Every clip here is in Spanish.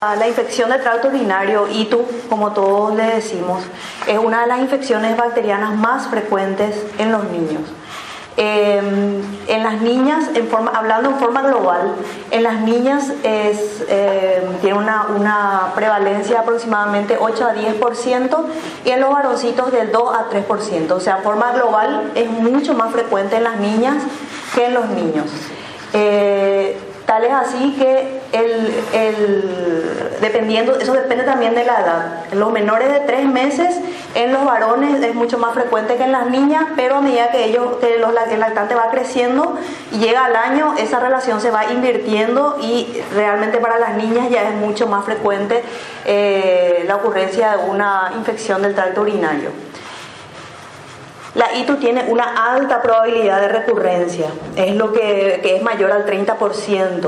La infección del tracto urinario, ITU, como todos le decimos, es una de las infecciones bacterianas más frecuentes en los niños. En las niñas, hablando en forma global, en las niñas tiene una prevalencia de aproximadamente 8 a 10% y en los varoncitos del 2 a 3%. O sea, en forma global es mucho más frecuente en las niñas que en los niños. Tal es así que eso depende también de la edad. En los menores de 3 meses, en los varones es mucho más frecuente que en las niñas, pero a medida que el lactante va creciendo y llega al año, esa relación se va invirtiendo y realmente para las niñas ya es mucho más frecuente la ocurrencia de una infección del tracto urinario. La ITU tiene una alta probabilidad de recurrencia, es lo que es mayor al 30%.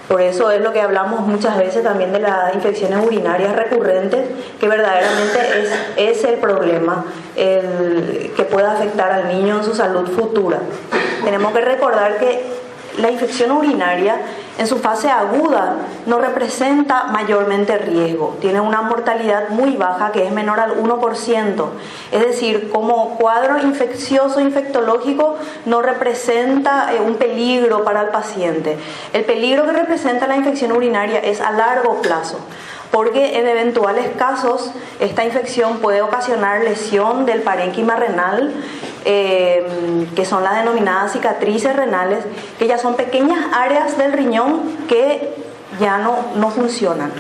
Por eso es lo que hablamos muchas veces también de las infecciones urinarias recurrentes, que verdaderamente es el problema que puede afectar al niño en su salud futura. Tenemos que recordar que la infección urinaria en su fase aguda no representa mayormente riesgo, tiene una mortalidad muy baja que es menor al 1%, es decir, como cuadro infeccioso infectológico no representa un peligro para el paciente. El peligro que representa la infección urinaria es a largo plazo, porque en eventuales casos esta infección puede ocasionar lesión del parénquima renal, que son las denominadas cicatrices renales, que ya son pequeñas áreas del riñón que ya no funcionan.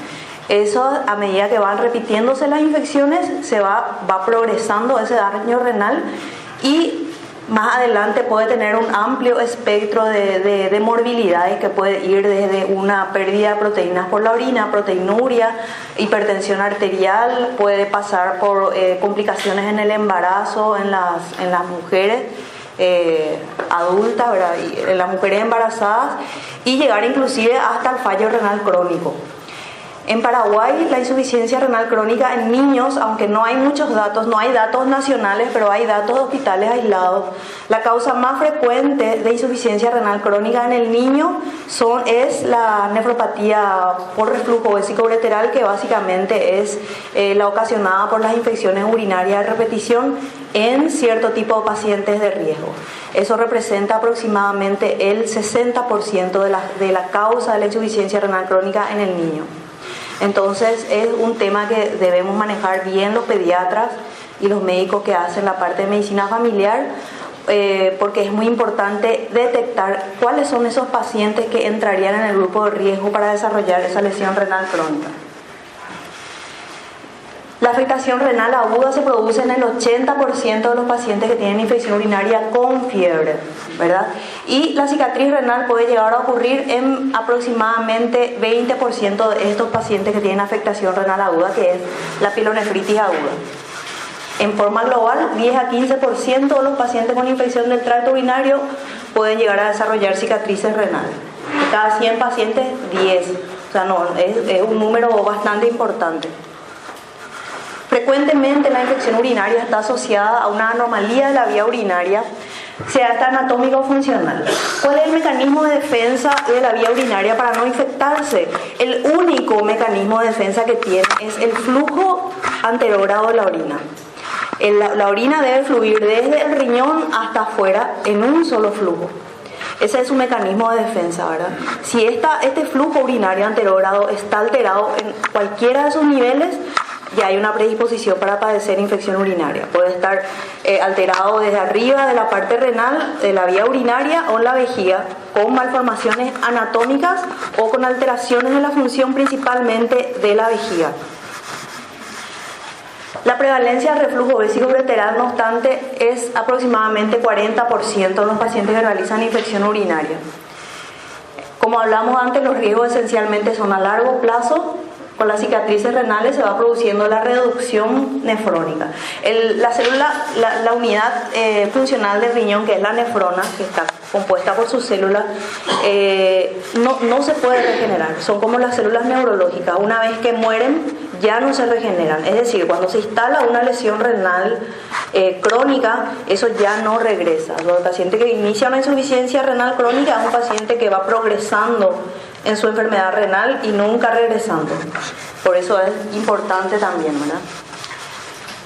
Eso, a medida que van repitiéndose las infecciones, va progresando ese daño renal y más adelante puede tener un amplio espectro de morbilidades que puede ir desde una pérdida de proteínas por la orina, proteinuria, hipertensión arterial, puede pasar por complicaciones en el embarazo en las mujeres adultas, ¿verdad? Y en las mujeres embarazadas y llegar inclusive hasta el fallo renal crónico. En Paraguay, la insuficiencia renal crónica en niños, aunque no hay muchos datos, no hay datos nacionales, pero hay datos de hospitales aislados. La causa más frecuente de insuficiencia renal crónica en el niño es la nefropatía por reflujo vesicoureteral, que básicamente es la ocasionada por las infecciones urinarias de repetición en cierto tipo de pacientes de riesgo. Eso representa aproximadamente el 60% de la causa de la insuficiencia renal crónica en el niño. Entonces es un tema que debemos manejar bien los pediatras y los médicos que hacen la parte de medicina familiar, porque es muy importante detectar cuáles son esos pacientes que entrarían en el grupo de riesgo para desarrollar esa lesión renal crónica. La afectación renal aguda se produce en el 80% de los pacientes que tienen infección urinaria con fiebre, ¿verdad? Y la cicatriz renal puede llegar a ocurrir en aproximadamente 20% de estos pacientes que tienen afectación renal aguda, que es la pielonefritis aguda. En forma global, 10 a 15% de los pacientes con infección del tracto urinario pueden llegar a desarrollar cicatrices renales. De cada 100 pacientes, 10. O sea, es un número bastante importante. Frecuentemente la infección urinaria está asociada a una anomalía de la vía urinaria, sea esta anatómica o funcional. ¿Cuál es el mecanismo de defensa de la vía urinaria para no infectarse? El único mecanismo de defensa que tiene es el flujo anterógrado de la orina. La orina debe fluir desde el riñón hasta afuera en un solo flujo. Ese es su mecanismo de defensa, ¿verdad? Si este flujo urinario anterógrado está alterado en cualquiera de sus niveles, ya hay una predisposición para padecer infección urinaria. Puede estar alterado desde arriba de la parte renal, de la vía urinaria o en la vejiga, con malformaciones anatómicas o con alteraciones en la función principalmente de la vejiga. La prevalencia del reflujo vesicoureteral, no obstante, es aproximadamente 40% de los pacientes que realizan infección urinaria. Como hablamos antes, los riesgos esencialmente son a largo plazo. Con las cicatrices renales se va produciendo la reducción nefrónica. La unidad funcional del riñón, que es la nefrona, que está compuesta por sus células, no se puede regenerar. Son como las células neurológicas. Una vez que mueren, ya no se regeneran. Es decir, cuando se instala una lesión renal crónica, eso ya no regresa. El paciente que inicia una insuficiencia renal crónica es un paciente que va progresando en su enfermedad renal y nunca regresando. Por eso es importante también, ¿verdad?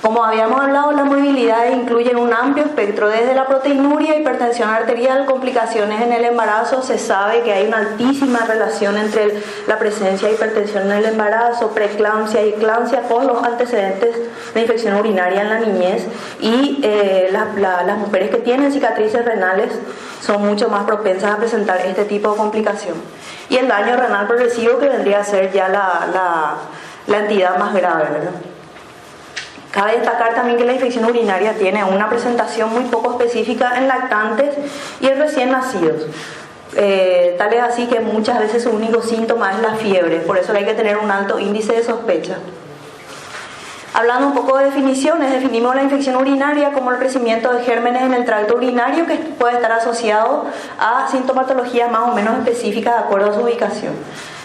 Como habíamos hablado, las morbilidades incluyen un amplio espectro, desde la proteinuria, hipertensión arterial, complicaciones en el embarazo. Se sabe que hay una altísima relación entre la presencia de hipertensión en el embarazo, preeclampsia y eclampsia con los antecedentes de infección urinaria en la niñez, y las mujeres que tienen cicatrices renales son mucho más propensas a presentar este tipo de complicación. Y el daño renal progresivo, que vendría a ser ya la entidad más grave, ¿verdad? Cabe destacar también que la infección urinaria tiene una presentación muy poco específica en lactantes y en recién nacidos. Tal es así que muchas veces su único síntoma es la fiebre, por eso hay que tener un alto índice de sospecha. Hablando un poco de definiciones, definimos la infección urinaria como el crecimiento de gérmenes en el tracto urinario que puede estar asociado a sintomatologías más o menos específicas de acuerdo a su ubicación.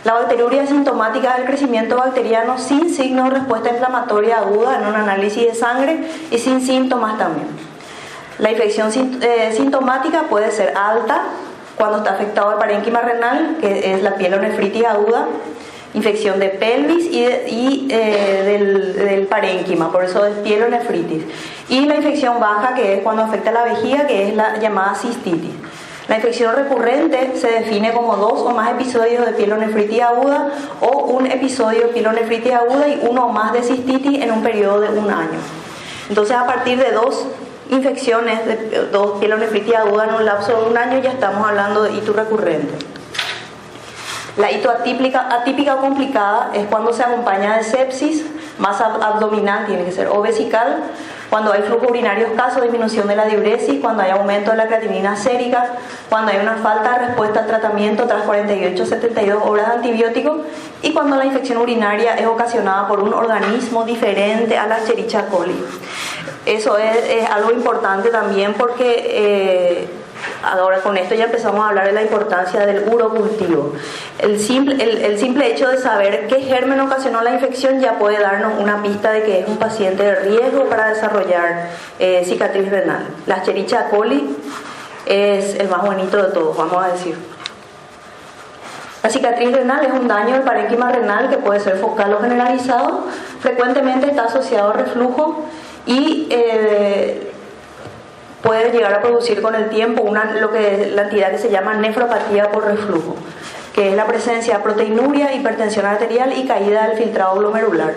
La bacteriuria sintomática es el crecimiento bacteriano sin signos de respuesta inflamatoria aguda en un análisis de sangre y sin síntomas también. La infección sintomática puede ser alta cuando está afectado el parénquima renal, que es la pielonefritis aguda, infección de pelvis y del parénquima, por eso es pielonefritis. Y la infección baja, que es cuando afecta la vejiga, que es la llamada cistitis. La infección recurrente se define como 2 o más episodios de pielonefritis aguda o un episodio de pielonefritis aguda y uno o más de cistitis en un periodo de 1 año. Entonces, a partir de 2 infecciones, de 2 pielonefritis aguda en un lapso de 1 año, ya estamos hablando de hito recurrente. La hito atípica o complicada es cuando se acompaña de sepsis, masa abdominal, tiene que ser, o vesical, cuando hay flujo urinario escaso, disminución de la diuresis, cuando hay aumento de la creatinina sérica, cuando hay una falta de respuesta al tratamiento tras 48-72 horas de antibióticos, y cuando la infección urinaria es ocasionada por un organismo diferente a la Escherichia coli. Eso es algo importante también porque ahora con esto ya empezamos a hablar de la importancia del urocultivo. El simple hecho de saber qué germen ocasionó la infección ya puede darnos una pista de que es un paciente de riesgo para desarrollar cicatriz renal. La Escherichia coli es el más bonito de todos, vamos a decir. La cicatriz renal es un daño del parénquima renal que puede ser focal o generalizado. Frecuentemente está asociado a reflujo y puede llegar a producir con el tiempo la entidad que se llama nefropatía por reflujo, que es la presencia de proteinuria, hipertensión arterial y caída del filtrado glomerular.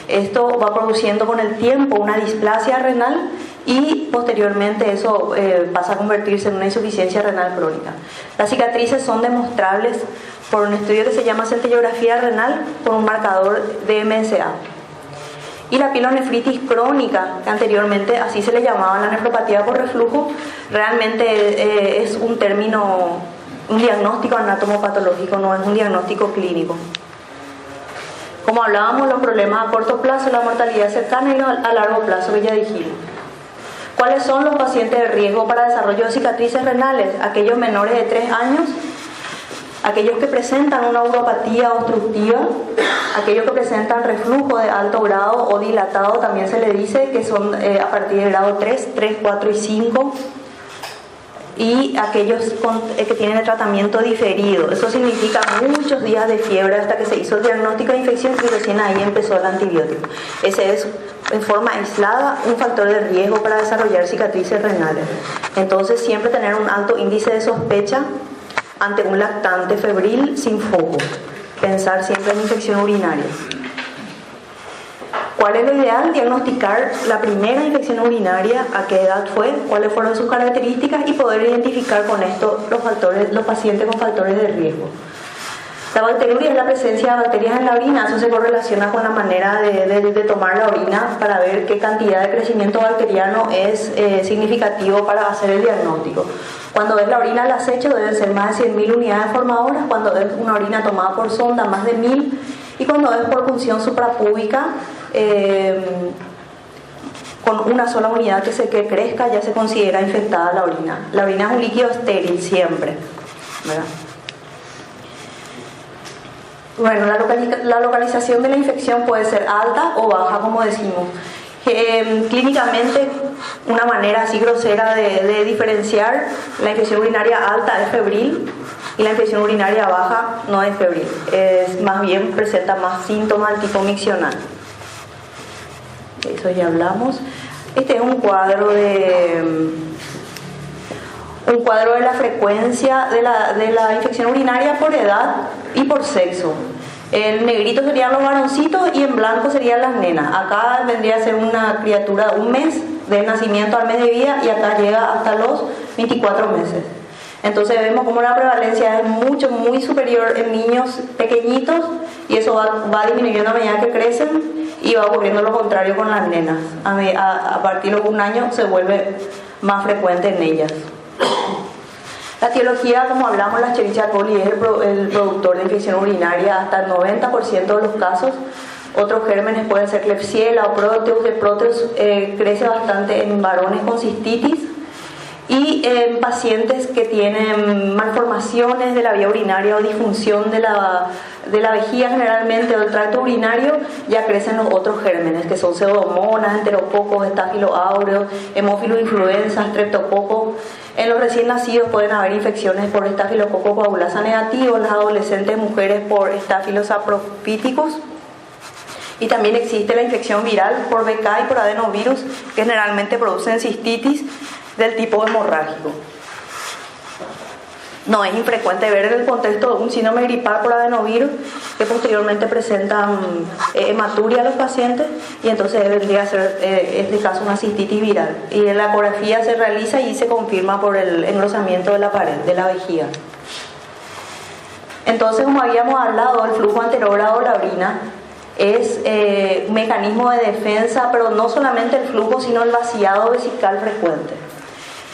Esto va produciendo con el tiempo una displasia renal y posteriormente eso pasa a convertirse en una insuficiencia renal crónica. Las cicatrices son demostrables por un estudio que se llama centellografía renal con un marcador de MSA. Y la pielonefritis crónica, que anteriormente así se le llamaba la nefropatía por reflujo, realmente es un término, un diagnóstico anatomopatológico, no es un diagnóstico clínico. Como hablábamos, los problemas a corto plazo, la mortalidad cercana y a largo plazo que ya dijimos. ¿Cuáles son los pacientes de riesgo para desarrollo de cicatrices renales? Aquellos menores de 3 años, aquellos que presentan una uropatía obstructiva, aquellos que presentan reflujo de alto grado o dilatado, también se le dice que son a partir del grado 3, 4 y 5, y aquellos que tienen el tratamiento diferido. Eso significa muchos días de fiebre hasta que se hizo el diagnóstico de infección y recién ahí empezó el antibiótico. Ese es, en forma aislada, un factor de riesgo para desarrollar cicatrices renales. Entonces, siempre tener un alto índice de sospecha ante un lactante febril sin foco. Pensar siempre en infección urinaria. ¿Cuál es lo ideal? Diagnosticar la primera infección urinaria, a qué edad fue, cuáles fueron sus características y poder identificar con esto los pacientes con factores de riesgo. La bacteriuria es la presencia de bacterias en la orina. Eso se correlaciona con la manera de tomar la orina para ver qué cantidad de crecimiento bacteriano es significativo para hacer el diagnóstico. Cuando es la orina al acecho deben ser más de 100.000 unidades formadoras, cuando es una orina tomada por sonda más de 1.000, y cuando es por punción suprapúbica con una sola unidad que crezca ya se considera infectada la orina. La orina es un líquido estéril siempre, ¿verdad? Bueno, la localización de la infección puede ser alta o baja, como decimos. Clínicamente, una manera así grosera de diferenciar la infección urinaria alta es febril, Y la infección urinaria baja no es febril, es más bien presenta más síntomas del tipo miccional. De eso ya hablamos. Este es un cuadro de la frecuencia de la infección urinaria por edad y por sexo. En negrito serían los varoncitos y en blanco serían las nenas. Acá vendría a ser una criatura un mes del nacimiento al mes de vida y acá llega hasta los 24 meses. Entonces vemos como la prevalencia es muy superior en niños pequeñitos y eso va disminuyendo a medida que crecen y va ocurriendo lo contrario con las nenas. A partir de un año se vuelve más frecuente en ellas. La etiología, como hablamos, la Escherichia coli es el productor de infección urinaria hasta el 90% de los casos. Otros gérmenes pueden ser Klebsiella o Proteus. El Proteus crece bastante en varones con cistitis y en pacientes que tienen malformaciones de la vía urinaria o disfunción de la vejiga generalmente o del tracto urinario, ya crecen los otros gérmenes que son pseudomonas, enterococos, Staphylo aureus, Haemophilus influenza, Streptococcus. En los recién nacidos pueden haber infecciones por Staphylococcus coagulasa negativo, en las adolescentes mujeres por Staphylococcus saprophyticus. Y también existe la infección viral por BK y por adenovirus, que generalmente producen cistitis del tipo hemorrágico. No es infrecuente ver en el contexto de un síndrome gripal por adenovirus que posteriormente presentan hematuria a los pacientes y entonces debería ser en este caso una cistitis viral. Y en la ecografía se realiza y se confirma por el engrosamiento de la pared de la vejiga. Entonces, como habíamos hablado, el flujo anterogrado de la orina es un mecanismo de defensa, pero no solamente el flujo, sino el vaciado vesical frecuente.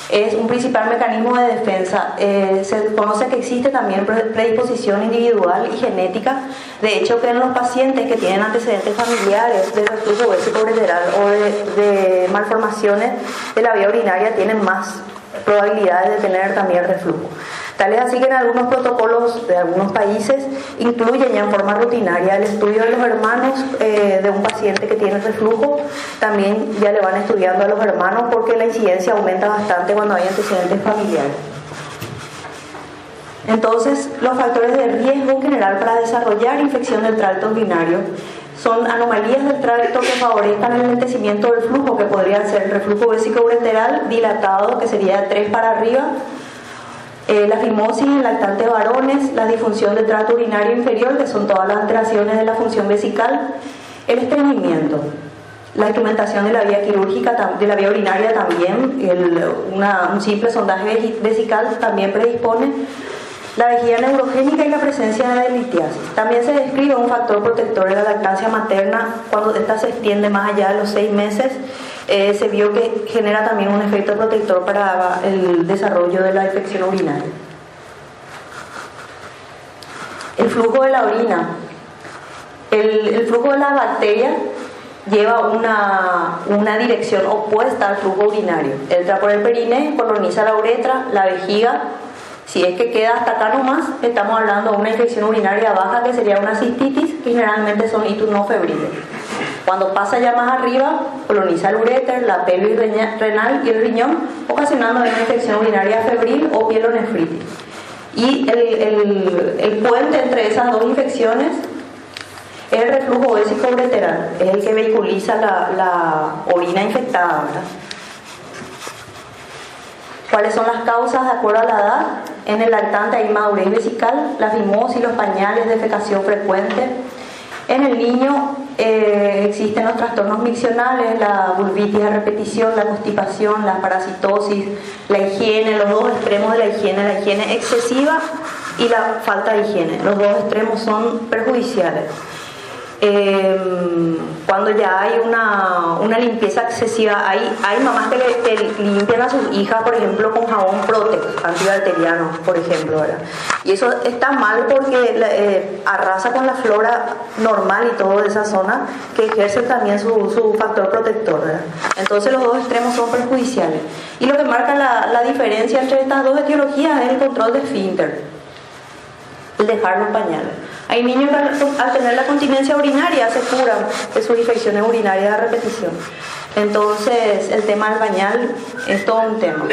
Es un principal mecanismo de defensa. Se conoce que existe también predisposición individual y genética. De hecho, que en los pacientes que tienen antecedentes familiares de reflujo vesicoureteral o de malformaciones de la vía urinaria tienen más probabilidades de tener también reflujo. Tal es así que en algunos protocolos de algunos países incluyen ya en forma rutinaria el estudio de los hermanos de un paciente que tiene reflujo. También ya le van estudiando a los hermanos porque la incidencia aumenta bastante cuando hay antecedentes familiares. Entonces, los factores de riesgo en general para desarrollar infección del tracto urinario son anomalías del tracto que favorezcan el lentecimiento del flujo, que podrían ser el reflujo vesicoureteral dilatado, que sería de 3 para arriba, la fimosis en lactantes varones, la disfunción del tracto urinario inferior, que son todas las alteraciones de la función vesical, el estreñimiento, la instrumentación de la vía quirúrgica, de la vía urinaria también, un simple sondaje vesical también predispone, la vejiga neurogénica y la presencia de litiasis. También se describe un factor protector de la lactancia materna cuando esta se extiende más allá de los 6 meses. Se vio que genera también un efecto protector para el desarrollo de la infección urinaria. El flujo de la orina. El flujo de las bacterias lleva una dirección opuesta al flujo urinario. Entra por el perineo, coloniza la uretra, la vejiga. Si es que queda hasta acá nomás, estamos hablando de una infección urinaria baja que sería una cistitis, que generalmente son itus no febriles. Cuando pasa ya más arriba, coloniza el uréter, la pelvis renal y el riñón, ocasionando una infección urinaria febril o pielonefritis. Y el puente entre esas dos infecciones es el reflujo vesicoureteral, es el que vehiculiza la orina infectada, ¿verdad? ¿Cuáles son las causas de acuerdo a la edad? En el lactante hay madurez vesical, la fimosis, los pañales, defecación frecuente. En el niño existen los trastornos miccionales, la vulvitis a repetición, la constipación, la parasitosis, la higiene, los dos extremos de la higiene excesiva y la falta de higiene. Los dos extremos son perjudiciales. Cuando ya hay una limpieza excesiva, hay mamás que limpian a sus hijas, por ejemplo, con jabón Protex antibacteriano, por ejemplo, ¿verdad? Y eso está mal porque arrasa con la flora normal y todo de esa zona, que ejerce también su factor protector, ¿verdad? Entonces los dos extremos son perjudiciales. Y lo que marca la diferencia entre estas dos etiologías es el control de esfínter, el dejar los pañales. Hay niños que al tener la continencia urinaria se curan de sus infecciones urinarias a repetición. Entonces el tema del pañal es todo un tema.